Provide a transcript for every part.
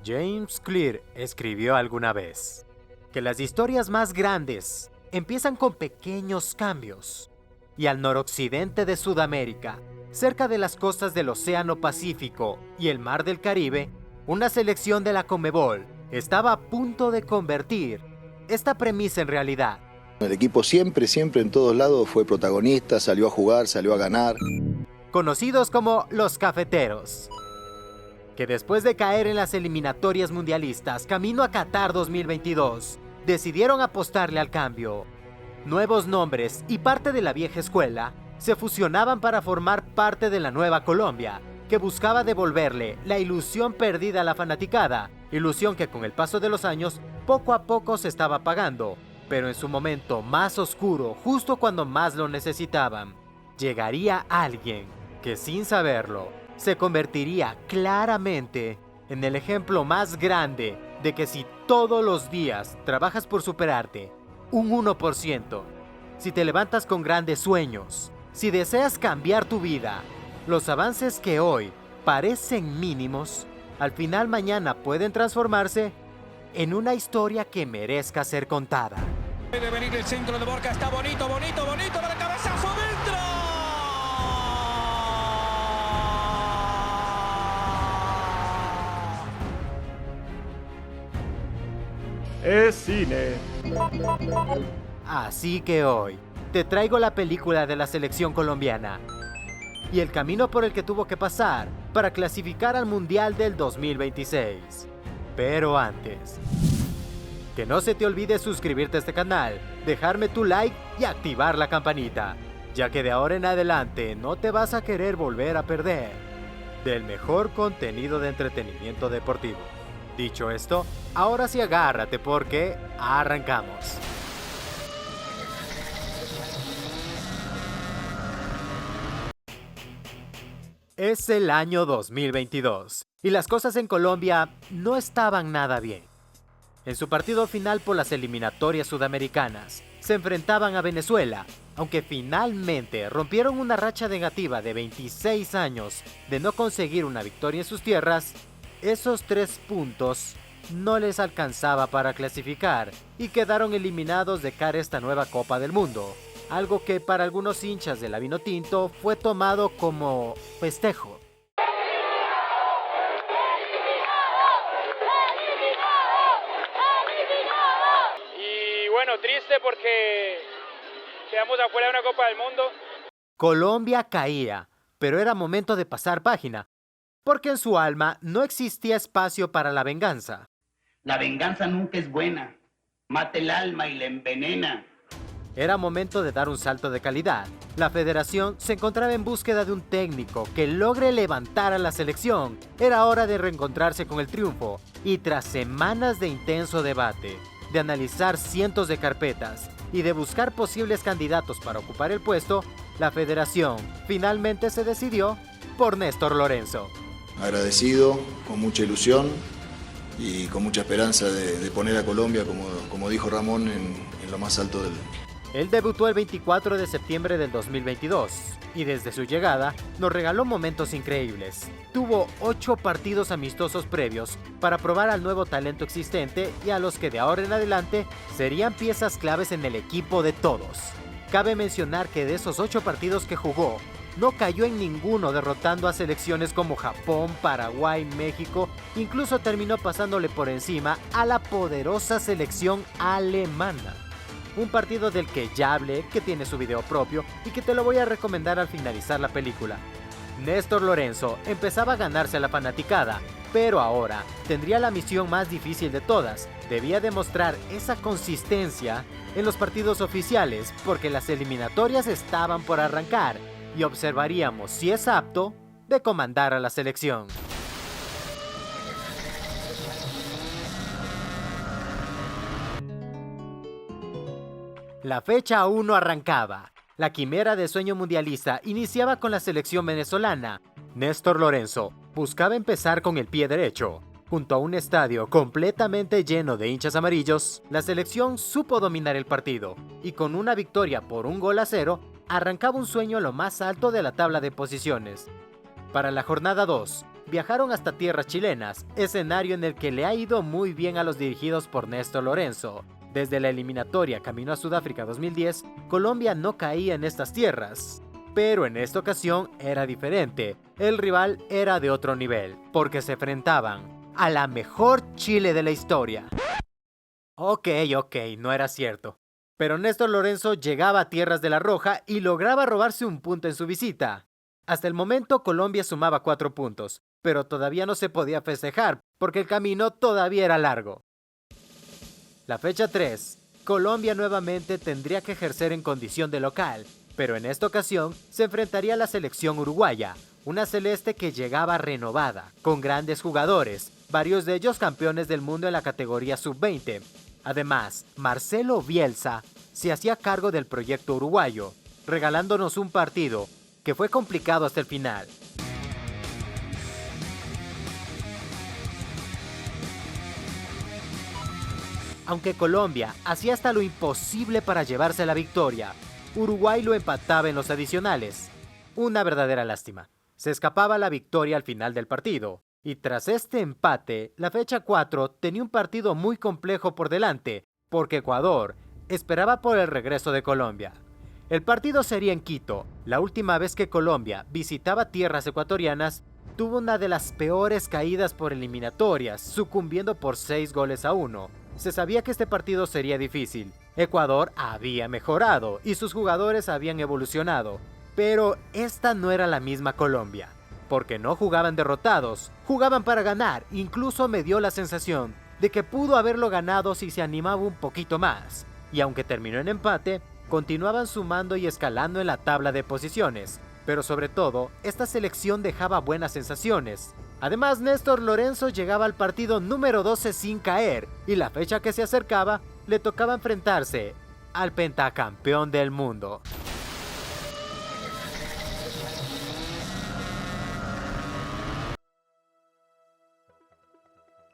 James Clear escribió alguna vez que las historias más grandes empiezan con pequeños cambios. Y al noroccidente de Sudamérica, cerca de las costas del Océano Pacífico y el Mar del Caribe, una selección de la Conmebol estaba a punto de convertir esta premisa en realidad. El equipo siempre en todos lados fue protagonista, salió a jugar, salió a ganar. Conocidos como los Cafeteros, que después de caer en las eliminatorias mundialistas camino a Qatar 2022, decidieron apostarle al cambio. Nuevos nombres y parte de la vieja escuela se fusionaban para formar parte de la nueva Colombia, que buscaba devolverle la ilusión perdida a la fanaticada, ilusión que con el paso de los años poco a poco se estaba apagando, pero en su momento más oscuro, justo cuando más lo necesitaban, llegaría alguien que sin saberlo se convertiría claramente en el ejemplo más grande de que si todos los días trabajas por superarte un 1%, si te levantas con grandes sueños, si deseas cambiar tu vida, los avances que hoy parecen mínimos, al final mañana pueden transformarse en una historia que merezca ser contada. Debe venir el centro de Borja, está bonito, para el cabezazo dentro. Es cine. Así que hoy te traigo la película de la selección colombiana y el camino por el que tuvo que pasar para clasificar al Mundial del 2026. Pero antes, que no se te olvide suscribirte a este canal, dejarme tu like y activar la campanita, ya que de ahora en adelante no te vas a querer volver a perder del mejor contenido de entretenimiento deportivo. Dicho esto, ahora sí agárrate porque arrancamos. Es el año 2022 y las cosas en Colombia no estaban nada bien. En su partido final por las eliminatorias sudamericanas, se enfrentaban a Venezuela, aunque finalmente rompieron una racha negativa de 26 años de no conseguir una victoria en sus tierras. Esos 3 puntos no les alcanzaba para clasificar y quedaron eliminados de cara a esta nueva Copa del Mundo, algo que para algunos hinchas de la Vinotinto fue tomado como festejo. Y bueno, triste porque quedamos afuera de una Copa del Mundo. Colombia caía, pero era momento de pasar página, porque en su alma no existía espacio para la venganza. La venganza nunca es buena, mata el alma y la envenena. Era momento de dar un salto de calidad. La federación se encontraba en búsqueda de un técnico que logre levantar a la selección. Era hora de reencontrarse con el triunfo, y tras semanas de intenso debate, de analizar cientos de carpetas y de buscar posibles candidatos para ocupar el puesto, la federación finalmente se decidió por Néstor Lorenzo. Agradecido, con mucha ilusión y con mucha esperanza de poner a Colombia, como dijo Ramón, en lo más alto del... Él debutó el 24 de septiembre del 2022 y desde su llegada nos regaló momentos increíbles. Tuvo 8 partidos amistosos previos para probar al nuevo talento existente y a los que de ahora en adelante serían piezas claves en el equipo de todos. Cabe mencionar que de esos 8 partidos que jugó, no cayó en ninguno, derrotando a selecciones como Japón, Paraguay, México, incluso terminó pasándole por encima a la poderosa selección alemana. Un partido del que ya hablé, que tiene su video propio y que te lo voy a recomendar al finalizar la película. Néstor Lorenzo empezaba a ganarse a la fanaticada, pero ahora tendría la misión más difícil de todas. Debía demostrar esa consistencia en los partidos oficiales, porque las eliminatorias estaban por arrancar y observaríamos si es apto de comandar a la selección. La fecha aún no arrancaba. La quimera de sueño mundialista iniciaba con la selección venezolana. Néstor Lorenzo buscaba empezar con el pie derecho. Junto a un estadio completamente lleno de hinchas amarillos, la selección supo dominar el partido y con una victoria por 1-0 arrancaba un sueño a lo más alto de la tabla de posiciones. Para la jornada 2, viajaron hasta tierras chilenas, escenario en el que le ha ido muy bien a los dirigidos por Néstor Lorenzo. Desde la eliminatoria camino a Sudáfrica 2010, Colombia no caía en estas tierras. Pero en esta ocasión era diferente, el rival era de otro nivel, porque se enfrentaban a la mejor Chile de la historia. Ok, no era cierto. Pero Néstor Lorenzo llegaba a tierras de la Roja y lograba robarse un punto en su visita. Hasta el momento Colombia sumaba 4 puntos, pero todavía no se podía festejar, porque el camino todavía era largo. La fecha 3, Colombia nuevamente tendría que ejercer en condición de local, pero en esta ocasión se enfrentaría a la selección uruguaya, una celeste que llegaba renovada, con grandes jugadores, varios de ellos campeones del mundo en la categoría sub-20. Además, Marcelo Bielsa se hacía cargo del proyecto uruguayo, regalándonos un partido que fue complicado hasta el final. Aunque Colombia hacía hasta lo imposible para llevarse la victoria, Uruguay lo empataba en los adicionales. Una verdadera lástima. Se escapaba la victoria al final del partido. Y tras este empate, la fecha 4 tenía un partido muy complejo por delante, porque Ecuador esperaba por el regreso de Colombia. El partido sería en Quito. La última vez que Colombia visitaba tierras ecuatorianas, tuvo una de las peores caídas por eliminatorias, sucumbiendo por 6-1. Se sabía que este partido sería difícil. Ecuador había mejorado y sus jugadores habían evolucionado, pero esta no era la misma Colombia. Porque no jugaban derrotados, jugaban para ganar. Incluso me dio la sensación de que pudo haberlo ganado si se animaba un poquito más. Y aunque terminó en empate, continuaban sumando y escalando en la tabla de posiciones. Pero sobre todo, esta selección dejaba buenas sensaciones. Además, Néstor Lorenzo llegaba al partido número 12 sin caer, y la fecha que se acercaba le tocaba enfrentarse al pentacampeón del mundo.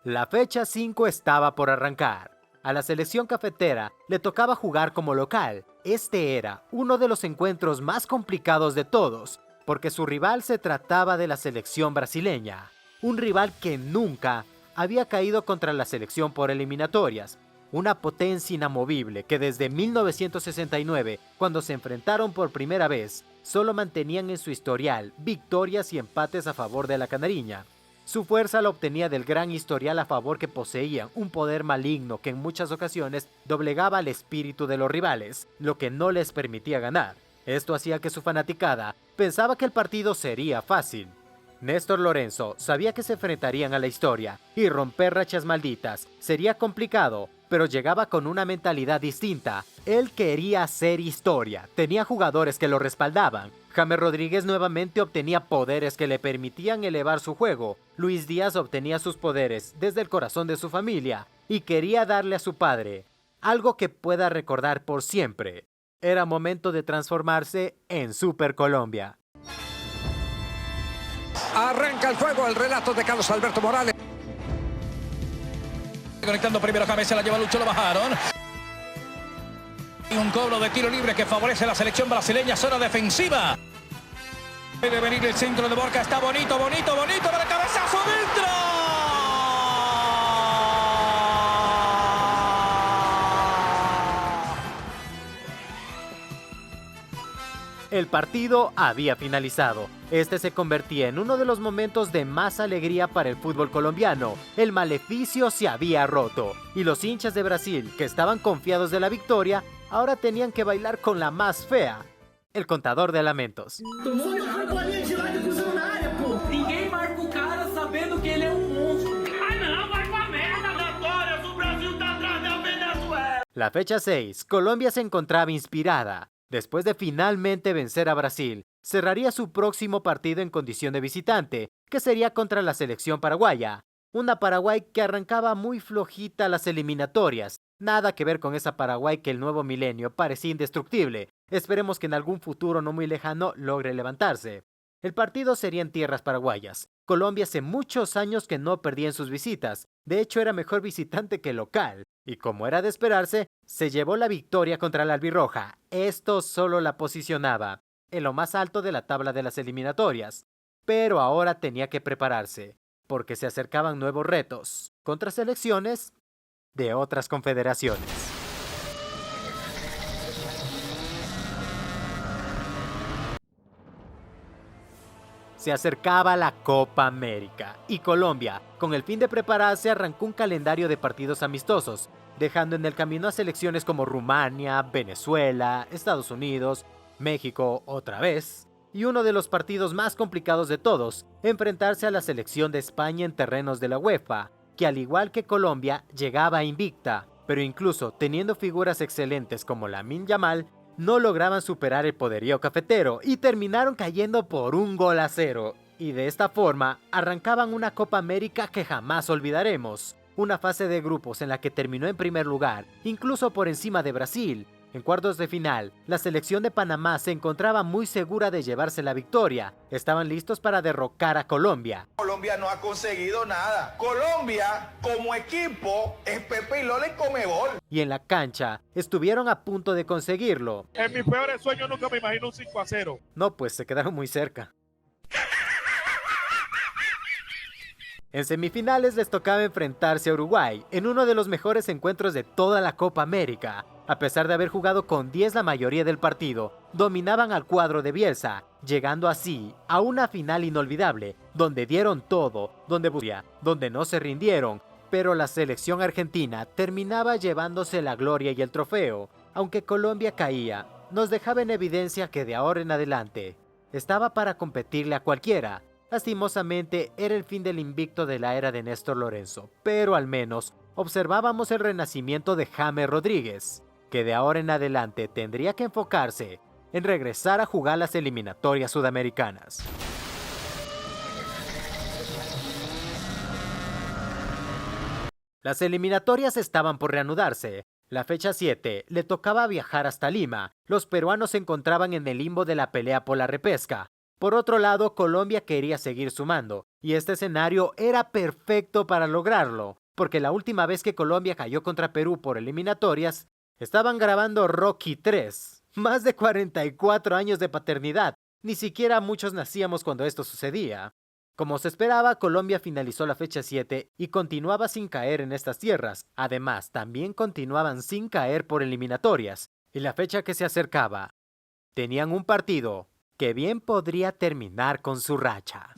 La fecha 5 estaba por arrancar. A la selección cafetera le tocaba jugar como local. Este era uno de los encuentros más complicados de todos, porque su rival se trataba de la selección brasileña. Un rival que nunca había caído contra la selección por eliminatorias. Una potencia inamovible que desde 1969, cuando se enfrentaron por primera vez, solo mantenían en su historial victorias y empates a favor de la canariña. Su fuerza la obtenía del gran historial a favor que poseían, un poder maligno que en muchas ocasiones doblegaba el espíritu de los rivales, lo que no les permitía ganar. Esto hacía que su fanaticada pensaba que el partido sería fácil. Néstor Lorenzo sabía que se enfrentarían a la historia y romper rachas malditas sería complicado, pero llegaba con una mentalidad distinta. Él quería hacer historia, tenía jugadores que lo respaldaban. James Rodríguez nuevamente obtenía poderes que le permitían elevar su juego. Luis Díaz obtenía sus poderes desde el corazón de su familia y quería darle a su padre algo que pueda recordar por siempre. Era momento de transformarse en Super Colombia. Arranca el juego, el relato de Carlos Alberto Morales. Conectando primero James, se la lleva Lucho, lo bajaron. Y un cobro de tiro libre que favorece a la selección brasileña, zona defensiva. Debe venir el centro de Borja, está bonito, para el cabezazo dentro. El partido había finalizado. Este se convertía en uno de los momentos de más alegría para el fútbol colombiano. El maleficio se había roto y los hinchas de Brasil, que estaban confiados de la victoria, ahora tenían que bailar con la más fea, el contador de lamentos. Ninguém marca o cara sabendo que ele é monstro. Não, vai pra merda, Natórias, o Brasil tá atrás da Venezuela. La fecha 6, Colombia se encontraba inspirada. Después de finalmente vencer a Brasil, cerraría su próximo partido en condición de visitante, que sería contra la selección paraguaya. Una Paraguay que arrancaba muy flojita las eliminatorias. Nada que ver con esa Paraguay que el nuevo milenio parecía indestructible. Esperemos que en algún futuro no muy lejano logre levantarse. El partido sería en tierras paraguayas. Colombia hace muchos años que no perdía en sus visitas. De hecho, era mejor visitante que local. Y como era de esperarse, se llevó la victoria contra la albirroja. Esto solo la posicionaba en lo más alto de la tabla de las eliminatorias. pero ahora tenía que prepararse, porque se acercaban nuevos retos contra selecciones de otras confederaciones. Se acercaba la Copa América y Colombia, con el fin de prepararse, arrancó un calendario de partidos amistosos, dejando en el camino a selecciones como Rumania, Venezuela, Estados Unidos, México otra vez, y uno de los partidos más complicados de todos, enfrentarse a la selección de España en terrenos de la UEFA, que al igual que Colombia llegaba invicta, pero incluso teniendo figuras excelentes como Lamine Yamal, no lograban superar el poderío cafetero y terminaron cayendo por 1-0, y de esta forma arrancaban una Copa América que jamás olvidaremos, una fase de grupos en la que terminó en primer lugar, incluso por encima de Brasil. En cuartos de final, la selección de Panamá se encontraba muy segura de llevarse la victoria. Estaban listos para derrocar a Colombia. Colombia no ha conseguido nada. Colombia, como equipo, es Pepe y Lola en Conmebol. Y en la cancha, estuvieron a punto de conseguirlo. En mis peores sueños nunca me imagino un 5-0. No, pues se quedaron muy cerca. En semifinales les tocaba enfrentarse a Uruguay, en uno de los mejores encuentros de toda la Copa América. A pesar de haber jugado con 10 la mayoría del partido, dominaban al cuadro de Bielsa, llegando así a una final inolvidable, donde dieron todo, donde no se rindieron, pero la selección argentina terminaba llevándose la gloria y el trofeo. Aunque Colombia caía, nos dejaba en evidencia que de ahora en adelante estaba para competirle a cualquiera. Lastimosamente, era el fin del invicto de la era de Néstor Lorenzo, pero al menos observábamos el renacimiento de James Rodríguez, que de ahora en adelante tendría que enfocarse en regresar a jugar las eliminatorias sudamericanas. Las eliminatorias estaban por reanudarse. La fecha 7 le tocaba viajar hasta Lima. Los peruanos se encontraban en el limbo de la pelea por la repesca. Por otro lado, Colombia quería seguir sumando, y este escenario era perfecto para lograrlo, porque la última vez que Colombia cayó contra Perú por eliminatorias, estaban grabando Rocky 3. Más de 44 años de paternidad, ni siquiera muchos nacíamos cuando esto sucedía. Como se esperaba, Colombia finalizó la fecha 7 y continuaba sin caer en estas tierras. Además, también continuaban sin caer por eliminatorias, y la fecha que se acercaba, tenían un partido que bien podría terminar con su racha.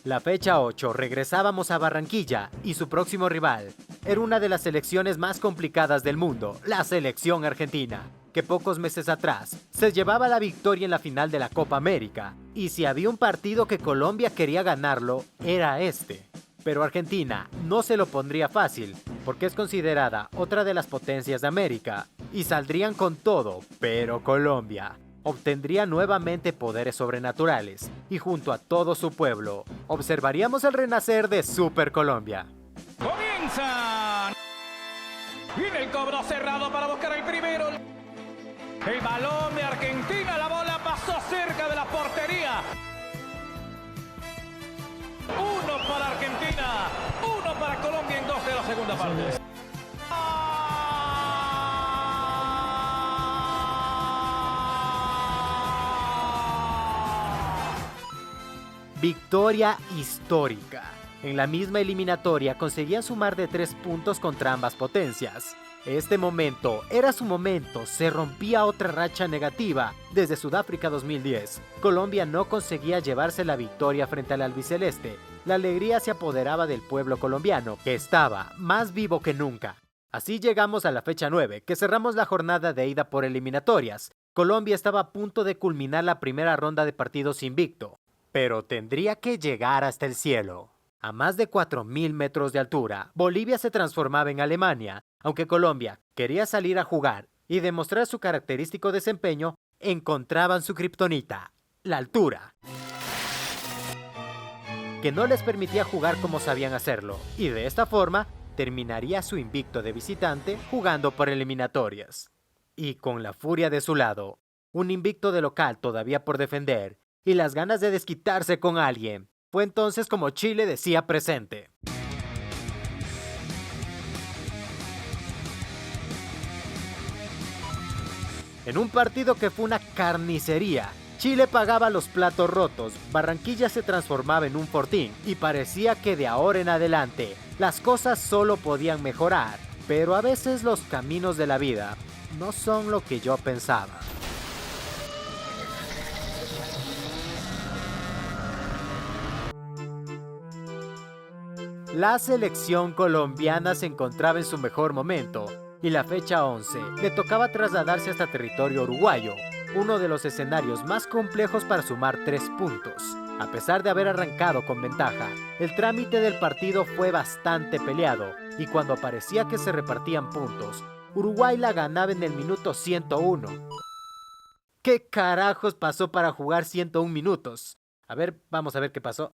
La fecha 8 regresábamos a Barranquilla y su próximo rival era una de las selecciones más complicadas del mundo, la selección argentina, que pocos meses atrás se llevaba la victoria en la final de la Copa América, y si había un partido que Colombia quería ganarlo, era este. Pero Argentina no se lo pondría fácil, porque es considerada otra de las potencias de América, y saldrían con todo, pero Colombia obtendría nuevamente poderes sobrenaturales, y junto a todo su pueblo, observaríamos el renacer de Super Colombia. ¡Comienzan! Viene el cobro cerrado para buscar el primero. El balón de Argentina, la bola pasó cerca de la portería. 1 para Argentina, 1 para Colombia en 2 de la segunda parte. Victoria histórica. En la misma eliminatoria conseguían sumar de 3 puntos contra ambas potencias. Este momento era su momento, se rompía otra racha negativa desde Sudáfrica 2010. Colombia no conseguía llevarse la victoria frente al albiceleste. La alegría se apoderaba del pueblo colombiano, que estaba más vivo que nunca. Así llegamos a la fecha 9, que cerramos la jornada de ida por eliminatorias. Colombia estaba a punto de culminar la primera ronda de partidos invicto, pero tendría que llegar hasta el cielo. A más de 4.000 metros de altura, Bolivia se transformaba en Alemania, aunque Colombia quería salir a jugar y demostrar su característico desempeño, encontraban su kriptonita, la altura, que no les permitía jugar como sabían hacerlo, y de esta forma terminaría su invicto de visitante jugando por eliminatorias. Y con la furia de su lado, un invicto de local todavía por defender, y las ganas de desquitarse con alguien, fue entonces como Chile decía presente. En un partido que fue una carnicería, Chile pagaba los platos rotos, Barranquilla se transformaba en un fortín y parecía que de ahora en adelante las cosas solo podían mejorar, pero a veces los caminos de la vida no son lo que yo pensaba. La selección colombiana se encontraba en su mejor momento y la fecha 11 le tocaba trasladarse hasta territorio uruguayo, uno de los escenarios más complejos para sumar 3 puntos. A pesar de haber arrancado con ventaja, el trámite del partido fue bastante peleado y cuando parecía que se repartían puntos, Uruguay la ganaba en el minuto 101. ¿Qué carajos pasó para jugar 101 minutos? A ver, vamos a ver qué pasó.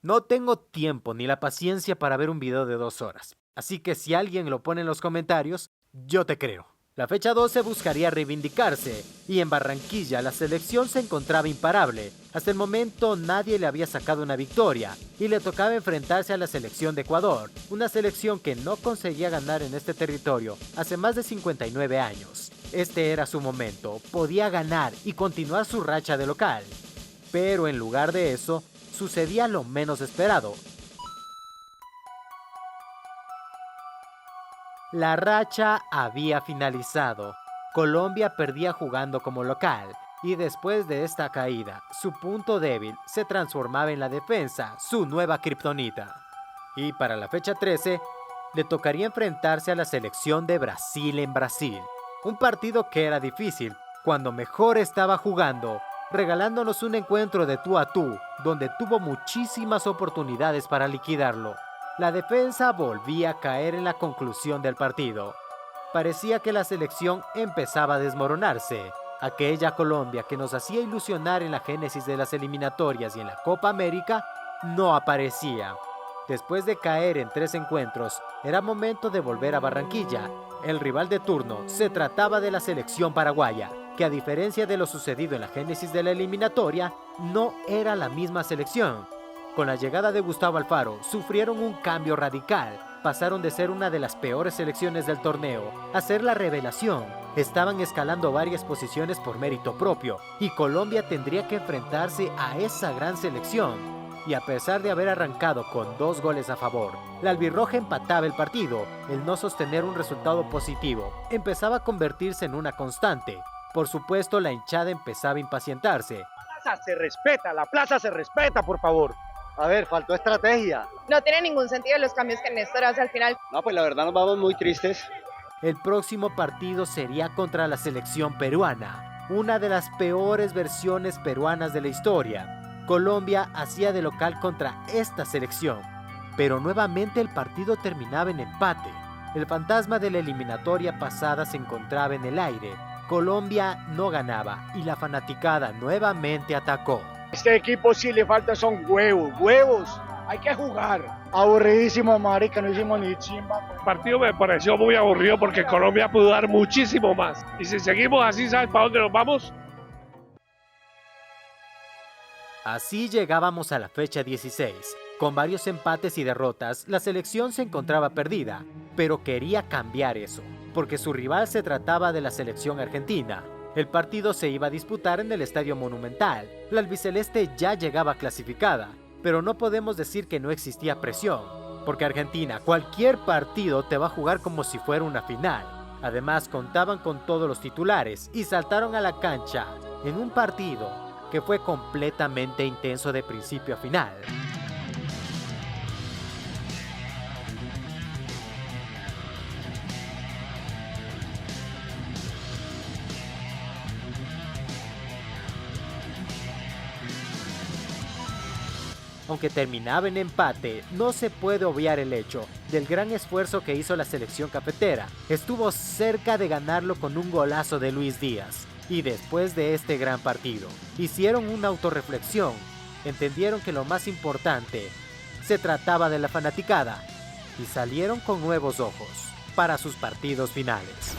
No tengo tiempo ni la paciencia para ver un video de 2 horas, así que si alguien lo pone en los comentarios, yo te creo. La fecha 12 buscaría reivindicarse, y en Barranquilla la selección se encontraba imparable. Hasta el momento nadie le había sacado una victoria, y le tocaba enfrentarse a la selección de Ecuador, una selección que no conseguía ganar en este territorio hace más de 59 años. Este era su momento, podía ganar y continuar su racha de local. Pero en lugar de eso, sucedía lo menos esperado. La racha había finalizado. Colombia perdía jugando como local, y después de esta caída, su punto débil se transformaba en la defensa, su nueva kriptonita. Y para la fecha 13, le tocaría enfrentarse a la selección de Brasil en Brasil. Un partido que era difícil, cuando mejor estaba jugando, regalándonos un encuentro de tú a tú, donde tuvo muchísimas oportunidades para liquidarlo. La defensa volvía a caer en la conclusión del partido. Parecía que la selección empezaba a desmoronarse. Aquella Colombia que nos hacía ilusionar en la génesis de las eliminatorias y en la Copa América no aparecía. Después de caer en 3 encuentros, era momento de volver a Barranquilla. El rival de turno se trataba de la selección paraguaya, que a diferencia de lo sucedido en la génesis de la eliminatoria, no era la misma selección. Con la llegada de Gustavo Alfaro, sufrieron un cambio radical. Pasaron de ser una de las peores selecciones del torneo a ser la revelación. Estaban escalando varias posiciones por mérito propio, y Colombia tendría que enfrentarse a esa gran selección. Y a pesar de haber arrancado con 2 goles a favor, la albirroja empataba el partido. El no sostener un resultado positivo empezaba a convertirse en una constante. Por supuesto, la hinchada empezaba a impacientarse. La plaza se respeta, por favor. A ver, faltó estrategia. No tiene ningún sentido los cambios que Néstor hace al final. No, pues la verdad nos vamos muy tristes. El próximo partido sería contra la selección peruana, una de las peores versiones peruanas de la historia. Colombia hacía de local contra esta selección, pero nuevamente el partido terminaba en empate. El fantasma de la eliminatoria pasada se encontraba en el aire. Colombia no ganaba y la fanaticada nuevamente atacó. Este equipo sí le falta son huevos. Hay que jugar. Aburridísimo, marica, no hicimos ni chimba. El partido me pareció muy aburrido porque Colombia pudo dar muchísimo más. Y si seguimos así, ¿sabes para dónde nos vamos? Así llegábamos a la fecha 16. Con varios empates y derrotas, la selección se encontraba perdida, pero quería cambiar eso, porque su rival se trataba de la selección argentina. El partido se iba a disputar en el Estadio Monumental. La albiceleste ya llegaba clasificada, pero no podemos decir que no existía presión, porque Argentina cualquier partido te va a jugar como si fuera una final. Además contaban con todos los titulares y saltaron a la cancha en un partido que fue completamente intenso de principio a final. Aunque terminaba en empate, no se puede obviar el hecho del gran esfuerzo que hizo la selección cafetera. Estuvo cerca de ganarlo con un golazo de Luis Díaz. Y después de este gran partido, hicieron una autorreflexión. Entendieron que lo más importante se trataba de la fanaticada y salieron con nuevos ojos para sus partidos finales.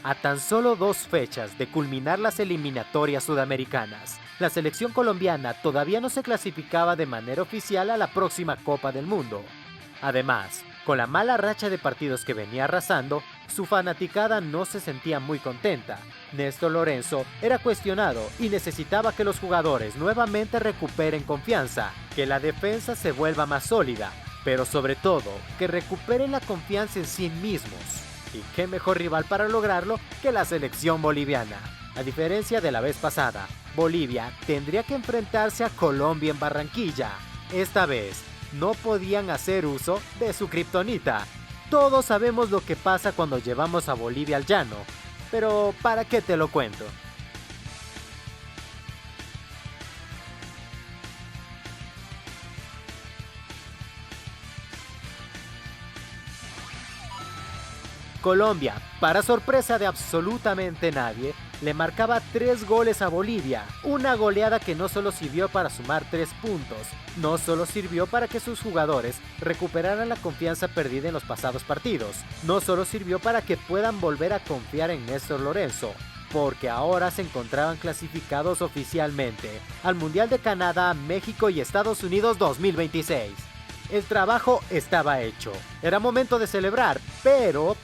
A tan solo 2 fechas de culminar las eliminatorias sudamericanas, la selección colombiana todavía no se clasificaba de manera oficial a la próxima Copa del Mundo. Además, con la mala racha de partidos que venía arrasando, su fanaticada no se sentía muy contenta. Néstor Lorenzo era cuestionado y necesitaba que los jugadores nuevamente recuperen confianza, que la defensa se vuelva más sólida, pero sobre todo, que recuperen la confianza en sí mismos. Y qué mejor rival para lograrlo que la selección boliviana. A diferencia de la vez pasada, Bolivia tendría que enfrentarse a Colombia en Barranquilla. Esta vez, no podían hacer uso de su kriptonita. Todos sabemos lo que pasa cuando llevamos a Bolivia al llano, pero ¿para qué te lo cuento? Colombia, para sorpresa de absolutamente nadie, le marcaba 3 goles a Bolivia, una goleada que no solo sirvió para sumar 3 puntos, no solo sirvió para que sus jugadores recuperaran la confianza perdida en los pasados partidos, no solo sirvió para que puedan volver a confiar en Néstor Lorenzo, porque ahora se encontraban clasificados oficialmente al Mundial de Canadá, México y Estados Unidos 2026. El trabajo estaba hecho, era momento de celebrar, pero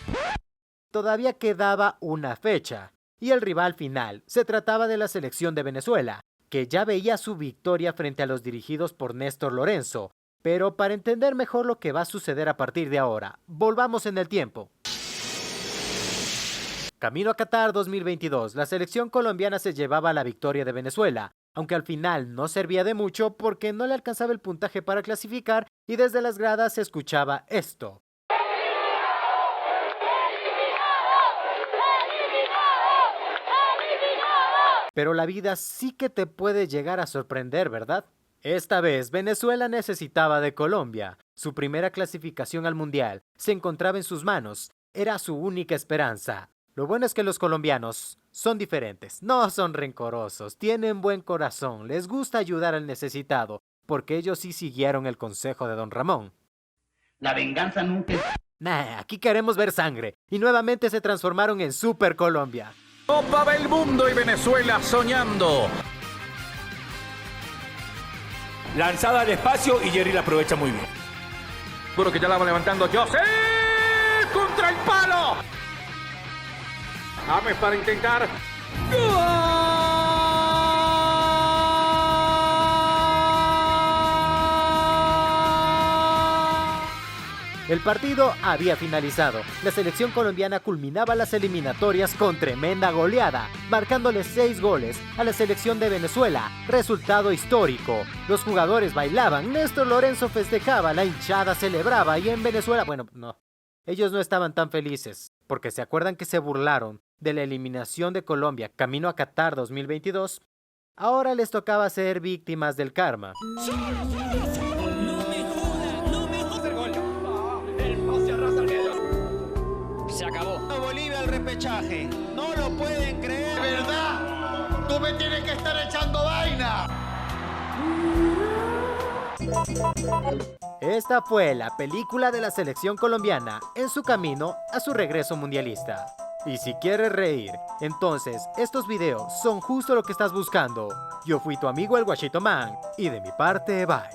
todavía quedaba una fecha. Y el rival final se trataba de la selección de Venezuela, que ya veía su victoria frente a los dirigidos por Néstor Lorenzo. Pero para entender mejor lo que va a suceder a partir de ahora, volvamos en el tiempo. Camino a Qatar 2022, la selección colombiana se llevaba la victoria de Venezuela, aunque al final no servía de mucho porque no le alcanzaba el puntaje para clasificar y desde las gradas se escuchaba esto. Pero la vida sí que te puede llegar a sorprender, ¿verdad? Esta vez Venezuela necesitaba de Colombia. Su primera clasificación al Mundial se encontraba en sus manos. Era su única esperanza. Lo bueno es que los colombianos son diferentes, no son rencorosos, tienen buen corazón, les gusta ayudar al necesitado, porque ellos sí siguieron el consejo de don Ramón. La venganza nunca es... Nah, aquí queremos ver sangre, y nuevamente se transformaron en Super Colombia. Copa del Mundo y Venezuela soñando. Lanzada al espacio y Jerry la aprovecha muy bien. Seguro que ya la va levantando José contra el palo. James para intentar. El partido había finalizado. La selección colombiana culminaba las eliminatorias con tremenda goleada, marcándole 6 goles a la selección de Venezuela. Resultado histórico. Los jugadores bailaban, Néstor Lorenzo festejaba, la hinchada celebraba y en Venezuela, bueno, no. Ellos no estaban tan felices, porque se acuerdan que se burlaron de la eliminación de Colombia camino a Qatar 2022. Ahora les tocaba ser víctimas del karma. Se acabó. Bolivia al repechaje. No lo pueden creer. ¿Verdad? Tú me tienes que estar echando vaina. Esta fue la película de la selección colombiana en su camino a su regreso mundialista. Y si quieres reír, entonces estos videos son justo lo que estás buscando. Yo fui tu amigo el Guachito Man, y de mi parte, bye.